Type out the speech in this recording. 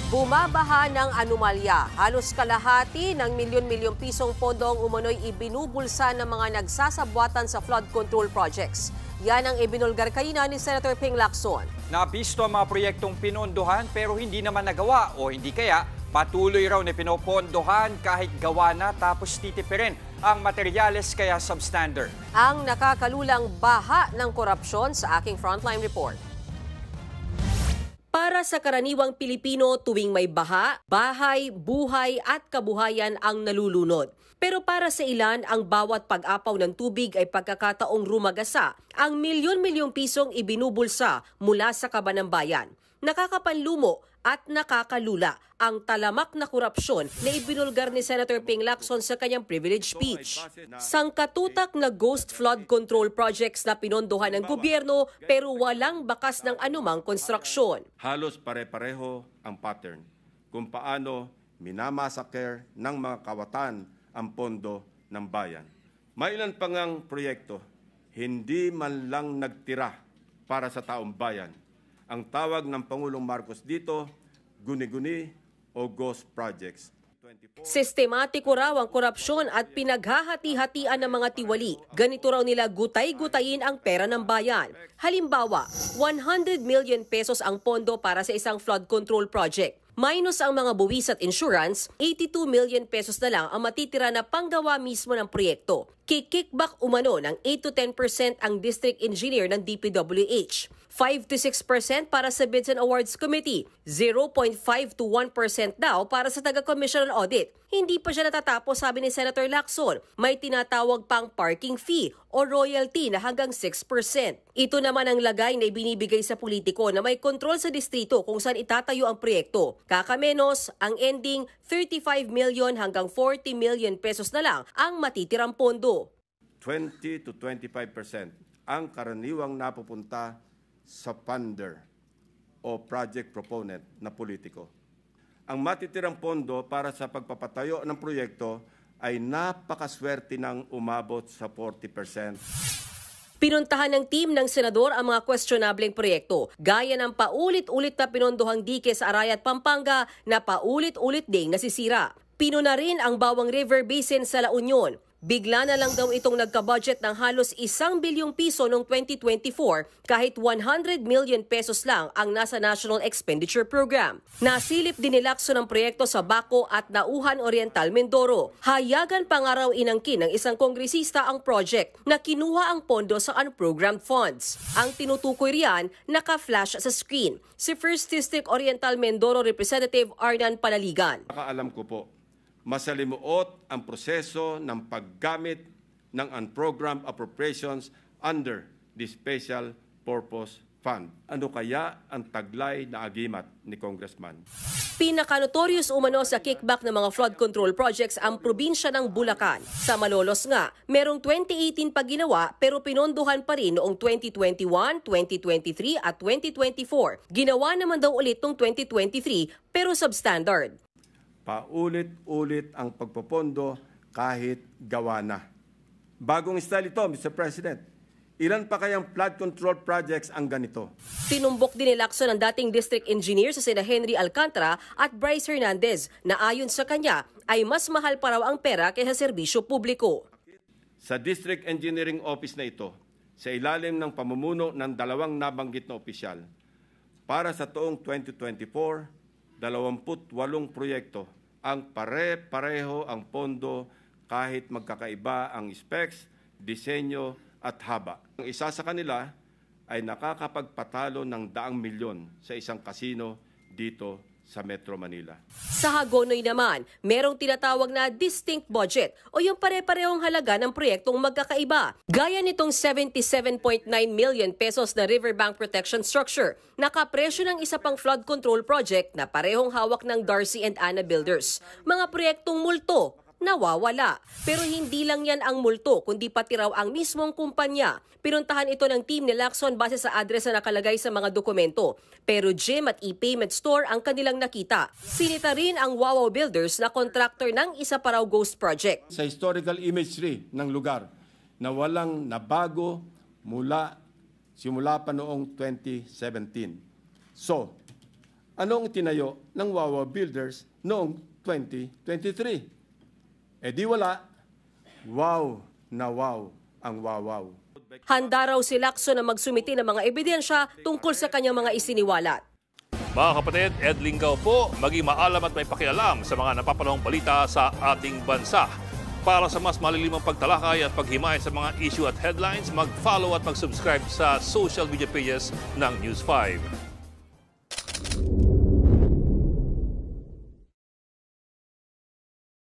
Bumabaha ng anomalya. Halos kalahati ng milyon-milyong pisong pondong umano'y ibinubulsa ng mga nagsasabwatan sa flood control projects. Yan ang ibinulgar kanina ni Senator Ping Lacson. Nabisto ang mga proyektong pinondohan pero hindi naman nagawa o hindi kaya patuloy raw na pinopondohan kahit gawa na tapos titipirin ang materyales kaya substandard. Ang nakakalulang baha ng korupsyon sa aking Frontline Report. Para sa karaniwang Pilipino, tuwing may baha, bahay, buhay at kabuhayan ang nalulunod. Pero para sa ilan, ang bawat pag-apaw ng tubig ay pagkakataong rumagasa ang milyon-milyong pisong ibinubulsa mula sa kaban ng bayan. Nakakapanlumo at nakakalula ang talamak na korupsyon na ibinulgar ni Senator Ping Lacson sa kanyang privilege speech. Sangkatutak na ghost flood control projects na pinondohan ng gobyerno pero walang bakas ng anumang konstruksyon. Halos pare-pareho ang pattern kung paano minamasaker ng mga kawatan ang pondo ng bayan. May ilan pa ngang proyekto, hindi man lang nagtira para sa taong bayan. Ang tawag ng Pangulong Marcos dito, guni-guni o ghost projects. Sistematiko raw ang korupsyon at pinaghahati-hatian ng mga tiwali. Ganito raw nila gutay-gutayin ang pera ng bayan. Halimbawa, 100 million pesos ang pondo para sa isang flood control project. Minus ang mga buwis at insurance, 82 million pesos na lang ang matitira na panggawa mismo ng proyekto. Kikickback umano ng 8 to 10% ang district engineer ng DPWH. 5 to 6% para sa Bids and Awards Committee, 0.5 to 1% daw para sa taga-commission on audit. Hindi pa siya natatapos, sabi ni Senator Lacson. May tinatawag pang parking fee o royalty na hanggang 6%. Ito naman ang lagay na ibinibigay sa politiko na may kontrol sa distrito kung saan itatayo ang proyekto. Kakamenos, ang ending 35 million hanggang 40 million pesos na lang ang matitirang pondo. 20 to 25% ang karaniwang napupunta sa funder o project proponent na politiko. Ang matitirang pondo para sa pagpapatayo ng proyekto ay napakaswerte ng umabot sa 40%. Pinuntahan ng team ng senador ang mga questionableng proyekto, gaya ng paulit-ulit na pinondohang dike sa Arayat, Pampanga na paulit-ulit ding nasisira. Pinuna rin ang Bawang River Basin sa La Union. Bigla na lang daw itong nagka-budget ng halos 1 bilyong piso noong 2024 kahit 100 million pesos lang ang nasa National Expenditure Program. Nasilip din ni Lacson ang proyekto sa Baco at Nauhan Oriental, Mindoro. Hayagan pa nga raw inangkin ng isang kongresista ang project na kinuha ang pondo sa unprogrammed funds. Ang tinutukoy riyan naka-flash sa screen. Si First District Oriental Mindoro Representative Arnan Panaligan. Nakaalam ko po, masalimuot ang proseso ng paggamit ng unprogrammed appropriations under the Special Purpose Fund. Ano kaya ang taglay na agimat ni Congressman? Pinaka-notorious umano sa kickback ng mga flood control projects ang probinsya ng Bulacan. Sa Malolos nga, merong 2018 pa ginawa pero pinondohan pa rin noong 2021, 2023 at 2024. Ginawa naman daw ulit noong 2023 pero substandard. Paulit-ulit ang pagpopondo kahit gawa na. Bagong style ito, Mr. President. Ilan pa kayang flood control projects ang ganito? Tinumbok din ni Lacson ang dating district engineer sa sina Henry Alcantara at Bryce Hernandez na ayon sa kanya ay mas mahal pa raw ang pera kaysa serbisyo publiko. Sa District Engineering Office na ito, sa ilalim ng pamumuno ng dalawang nabanggit na opisyal, para sa taong 2024, 28 proyekto ang pare-pareho ang pondo kahit magkakaiba ang specs, disenyo at haba. Ang isa sa kanila ay nakakapagpatalo ng 100 milyon sa isang kasino dito sa Metro Manila. Sa Hagonoy naman, merong tinatawag na distinct budget o yung pare-parehong halaga ng proyektong magkakaiba. Gaya nitong 77.9 million pesos na riverbank protection structure. Nakapresyo ng isa pang flood control project na parehong hawak ng Darcy and Anna Builders. Mga proyektong multo, nawawala. Pero hindi lang yan ang multo, kundi pati raw ang mismong kumpanya. Pinuntahan ito ng team ni Lacson base sa address na nakalagay sa mga dokumento. Pero gym at e-payment store ang kanilang nakita. Sinita rin ang Wawaw Builders na contractor ng isa pa raw ghost project. Sa historical imagery ng lugar na walang nabago simula pa noong 2017. So, anong tinayo ng Wawa Builders noong 2023? Di wala. Wow na wow ang wawaw. Handa raw si Lacson na magsumiti ng mga ebidensya tungkol sa kanyang mga isiniwalat. Mga kapatid, Ed Lingaw po, maging maalam at may pakialam sa mga napapanahong balita sa ating bansa. Para sa mas malilimang pagtalakay at paghimay sa mga issue at headlines, mag-follow at mag-subscribe sa social media pages ng News 5.